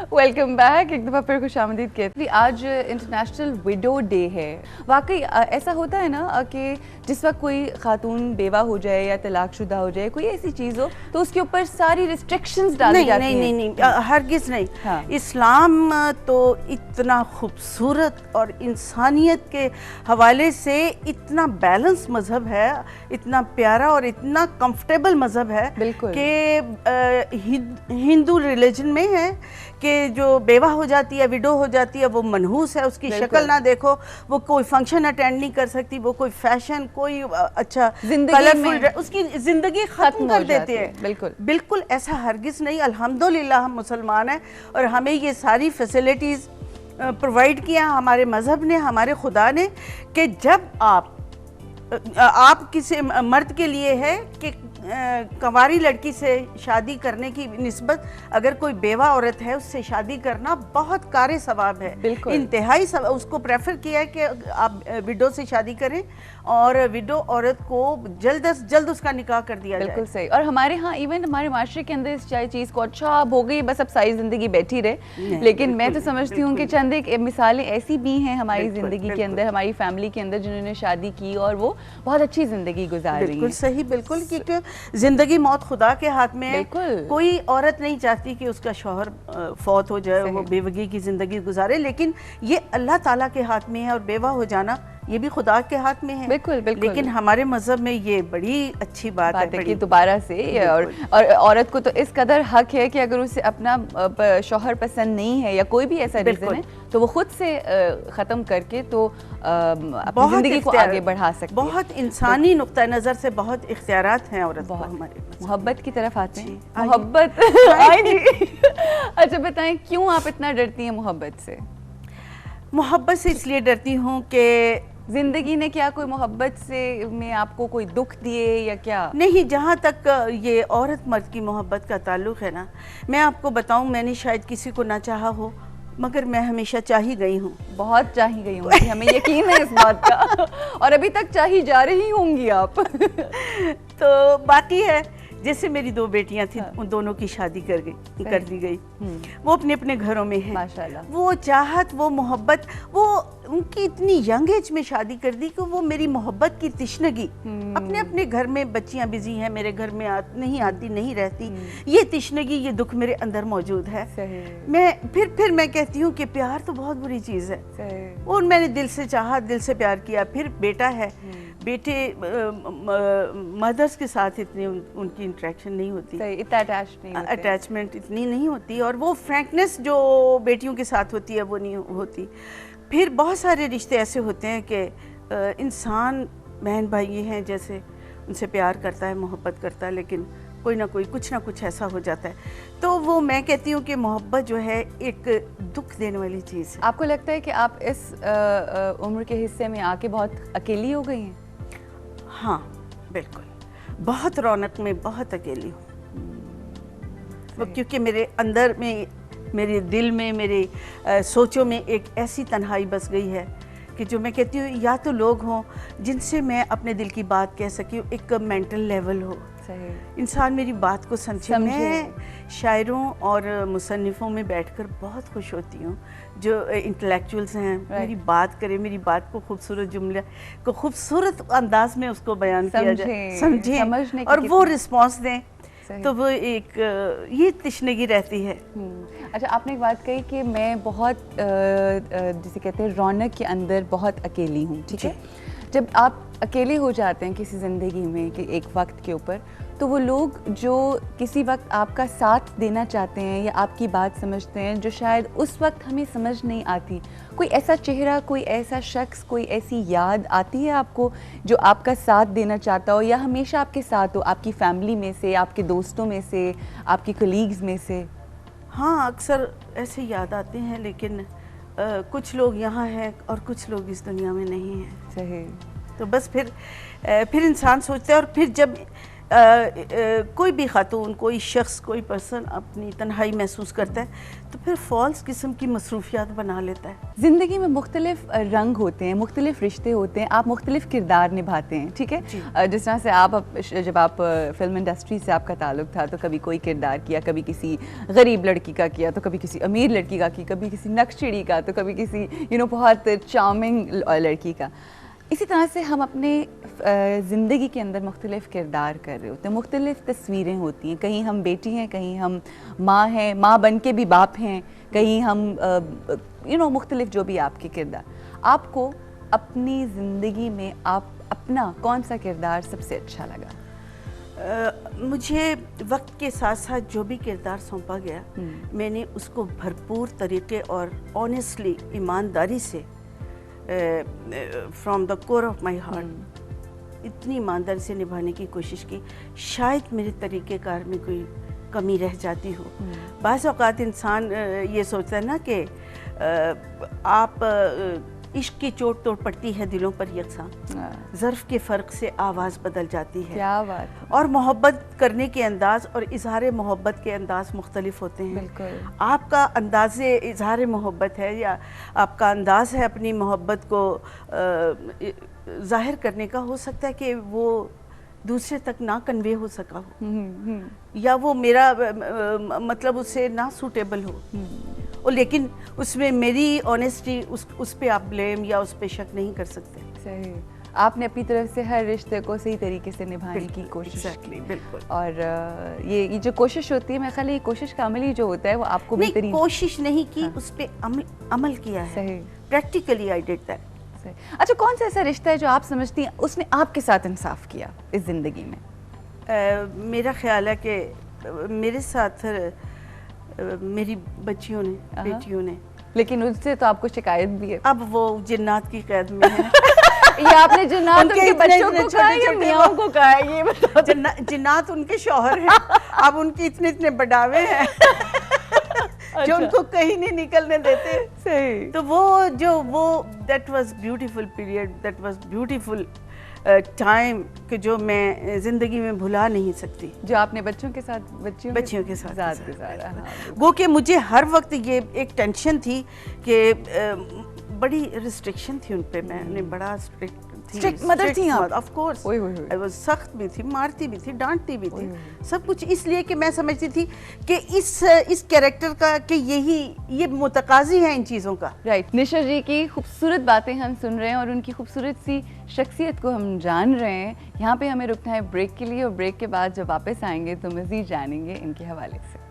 Welcome back, एक दफ़ा फिर खुशामदीद कहती। आज इंटरनेशनल विडो डे है। वाकई ऐसा होता है ना कि जिस वक्त कोई खातून बेवा हो जाए या तलाकशुदा हो जाए, कोई ऐसी चीज़ हो तो उसके ऊपर सारी रिस्ट्रिक्शंस डाली जाती हैं। नहीं, हरगिज़ नहीं। हाँ। इस्लाम तो इतना खूबसूरत और इंसानियत के हवाले से इतना बैलेंस मज़हब है, इतना प्यारा और इतना कंफर्टेबल मज़हब है कि हिंदू रिलीजन में है कि जो बेवा हो जाती है, विडो हो जाती है, वो मनहूस है, उसकी शक्ल ना देखो, वो कोई फंक्शन अटेंड नहीं कर सकती, वो कोई फैशन, कोई अच्छा कलरफुल, उसकी जिंदगी खत्म कर देते हैं। बिल्कुल बिल्कुल ऐसा हरगिज़ नहीं। अल्हम्दुलिल्लाह हम मुसलमान हैं और हमें ये सारी फैसिलिटीज़ प्रोवाइड किया हमारे मज़हब ने, हमारे खुदा ने, कि जब आप किसी मर्द के लिए है कि कंवारी लड़की से शादी करने की निस्बत अगर कोई बेवा औरत है उससे शादी करना बहुत कारी सवाब है, इंतहाई उसको प्रेफर किया है कि आप विडो से शादी करें और विडो औरत को जल्द से जल्द उसका निकाह कर दिया जाए। बिल्कुल सही। और हमारे यहाँ इवन हमारे माशरे के अंदर इस चीज़ को अच्छा अब हो गई, बस अब सारी ज़िंदगी बैठी रहे। लेकिन मैं तो समझती हूँ कि चंद एक मिसालें ऐसी भी हैं हमारी ज़िंदगी के अंदर, हमारी फैमिली के अंदर, जिन्होंने शादी की और वो बहुत अच्छी ज़िंदगी गुजार रही है। बिल्कुल सही, बिल्कुल, क्योंकि जिंदगी मौत खुदा के हाथ में है। कोई औरत नहीं चाहती कि उसका शौहर फौत हो जाए, वो बेवगी की जिंदगी गुजारे, लेकिन ये अल्लाह ताला के हाथ में है और बेवा हो जाना ये भी खुदा के हाथ में है। बिल्कुल बिल्कुल। लेकिन हमारे मजहब में ये बड़ी अच्छी बात है कि दोबारा से और औरत को तो इस कदर हक है कि अगर उसे अपना शौहर पसंद नहीं है या कोई भी ऐसा रीजन है तो वो खुद से ख़त्म करके तो अपनी ज़िंदगी को आगे बढ़ा सकती है। बहुत इंसानी नुक्ता नज़र से बहुत इख्तियारात हैं औरत को। हमारे मोहब्बत की तरफ आते हैं। मोहब्बत अच्छा बताएं, क्यों आप इतना डरती हैं मोहब्बत से? मोहब्बत से इसलिए डरती हूँ कि जिंदगी ने क्या कोई मोहब्बत से में आपको कोई दुख दिए या क्या? नहीं, जहाँ तक ये औरत मर्द की मोहब्बत का ताल्लुक़ है ना, मैं आपको बताऊँ, मैंने शायद किसी को ना चाहा हो मगर मैं हमेशा चाही गई हूँ। बहुत चाही गई हूँ, हमें यकीन है इस बात का और अभी तक चाही जा रही होंगी आप तो बाकी है, जैसे मेरी दो बेटियां थी, उन दोनों की शादी कर दी गई। वो अपने अपने घरों में हैं माशाल्लाह। वो चाहत, वो मोहब्बत, वो उनकी इतनी यंग एज में शादी कर दी कि वो मेरी मोहब्बत की तिश्नगी, अपने अपने घर में बच्चियां बिजी हैं, मेरे घर में नहीं आती, नहीं रहती, ये तिश्नगी, ये दुख मेरे अंदर मौजूद है। मैं फिर मैं कहती हूँ कि प्यार तो बहुत बुरी चीज़ है और मैंने दिल से चाहा, दिल से प्यार किया। फिर बेटा है, बेटे मदर्स के साथ इतनी उनकी इंटरेक्शन नहीं होती, अटैचमेंट इतनी नहीं होती और वो फ्रैंकनेस जो बेटियों के साथ होती है वो नहीं होती। फिर बहुत सारे रिश्ते ऐसे होते हैं कि इंसान बहन भाई हैं जैसे, उनसे प्यार करता है, मोहब्बत करता है, लेकिन कोई ना कोई कुछ ना कुछ ऐसा हो जाता है। तो वो मैं कहती हूँ कि मोहब्बत जो है एक दुख देने वाली चीज़ है। आपको लगता है कि आप इस उम्र के हिस्से में आके बहुत अकेली हो गई हैं? हाँ बिल्कुल, बहुत रौनक में बहुत अकेली हूँ, क्योंकि मेरे अंदर में, मेरे दिल में, मेरे सोचों में एक ऐसी तन्हाई बस गई है कि जो मैं कहती हूँ या तो लोग हों जिनसे मैं अपने दिल की बात कह सकी, एक मेंटल लेवल हो, इंसान मेरी बात को समझे। मैं शायरों और मुसन्निफ़ों में बैठकर बहुत खुश होती हूँ जो इंटेलेक्चुअल्स हैं, मेरी बात करें, मेरी बात को खूबसूरत जुमले को खूबसूरत अंदाज में उसको बयान किया जाए, समझें और वो रिस्पॉन्स दें, तो वो एक ये तिश्नगी रहती है। अच्छा, आपने एक बात कही कि मैं बहुत जिसे कहते हैं रौनक के अंदर बहुत अकेली हूँ, ठीक है? जब आप अकेले हो जाते हैं किसी ज़िंदगी में कि एक वक्त के ऊपर, तो वो लोग जो किसी वक्त आपका साथ देना चाहते हैं या आपकी बात समझते हैं जो शायद उस वक्त हमें समझ नहीं आती, कोई ऐसा चेहरा, कोई ऐसा शख्स, कोई ऐसी याद आती है आपको जो आपका साथ देना चाहता हो या हमेशा आपके साथ हो, आपकी फैमिली में से, आपके दोस्तों में से, आपके कलीग्स में से? हाँ, अक्सर ऐसे याद आते हैं, लेकिन कुछ लोग यहाँ हैं और कुछ लोग इस दुनिया में नहीं हैं। सही। तो बस फिर इंसान सोचता है और फिर जब कोई भी खातून, कोई शख्स, कोई पर्सन अपनी तन्हाई महसूस करता है तो फिर फॉल्स किस्म की मसरूफियात बना लेता है। ज़िंदगी में मुख्तलिफ रंग होते हैं, मुख्तलिफ रिश्ते होते हैं, आप मुख्तलिफ किरदार निभाते हैं, ठीक है। जिस तरह से जब आप फिल्म इंडस्ट्री से आपका ताल्लुक था तो कभी कोई किरदार किया, कभी किसी गरीब लड़की का किया तो कभी किसी अमीर लड़की का किया, कभी किसी नक्शचिड़ी का तो कभी किसी बहुत चार्मिंग लड़की का। इसी तरह से हम अपने ज़िंदगी के अंदर मुख्तलिफ़ किरदार कर रहे होते हैं, मुख्तलिफ़ तस्वीरें होती हैं। कहीं हम बेटी हैं, कहीं हम माँ हैं, माँ बन के भी बाप हैं, कहीं हम मुख्तलिफ़ जो भी आपके किरदार। आपको अपनी ज़िंदगी में आप अपना कौन सा किरदार सबसे अच्छा लगा? मुझे वक्त के साथ साथ जो भी किरदार सौंपा गया मैंने उसको भरपूर तरीके और ऑनेस्टली, ईमानदारी से, from the core of my heart इतनी ईमानदारी से निभाने की कोशिश की। शायद मेरे तरीक़ेकार में कोई कमी रह जाती हो। बाज़ औक़ात इंसान ये सोचता है ना कि आप इश्क की चोट तो पड़ती है दिलों पर यकसां, ज़र्फ़ के फ़र्क से आवाज़ बदल जाती है। क्या बात है। और मोहब्बत करने के अंदाज़ और इज़हार मोहब्बत के अंदाज़ मुख्तलिफ होते हैं। बिल्कुल। आपका अंदाज़ इज़हार मोहब्बत है या आपका अंदाज़ है अपनी मोहब्बत को ज़ाहिर करने का, हो सकता है कि वो दूसरे तक ना कन्वे हो सका हो या वो मेरा मतलब उससे ना सूटेबल हो। और लेकिन उसमें मेरी ऑनेस्टी उस पे आप ब्लेम या उस पे शक नहीं कर सकते। सही। आपने अपनी तरफ से हर रिश्ते को सही तरीके से निभाने की कोशिश की। बिल्कुल। और ये जो कोशिश होती है, मैं ख्याल ये कोशिश का अमल ही जो होता है वो आपको बेहतरीन। कोशिश नहीं की, उस पे अमल किया है। सही। Practically I did that. अच्छा, कौन सा ऐसा रिश्ता है जो आप समझती हैं उसने आपके साथ इंसाफ किया इस ज़िंदगी में? मेरा ख्याल है कि मेरे साथ मेरी बच्चियों ने, बेटियों ने। लेकिन उससे तो आपको शिकायत भी है। अब वो जिन्नात की कैद में है। ये आपने जिन्नात उनके बच्चों को कहा या मियाँओं को कहा है, ये बताओ। जिन्नात उनके शौहर हैं। अब उनके इतने बढ़ावे हैं जो उनको कहीं नहीं निकलने देते। सही। तो वो that was beautiful period, that was beautiful time कि जो मैं ज़िंदगी में भुला नहीं सकती। जो आपने बच्चियों के साथ गुजारा। वो कि मुझे हर वक्त ये एक टेंशन थी कि बड़ी रिस्ट्रिक्शन थी उन पे। मैंने बड़ा स्ट्रिक्ट मदर थी आप। ऑफ कोर्स आई वाज सख्त भी थी, मारती भी थी, डांटती भी थी, सब कुछ इसलिए कि मैं समझती थी कि इस कैरेक्टर का कि ये मुतकाज़ी है इन चीज़ों का। राइट। निशा जी की खूबसूरत बातें हम सुन रहे हैं और उनकी खूबसूरत सी शख्सियत को हम जान रहे हैं। यहाँ पे हमें रुकना है ब्रेक के लिए और ब्रेक के बाद जब वापस आएंगे तो मज़ीद जानेंगे इनके हवाले से।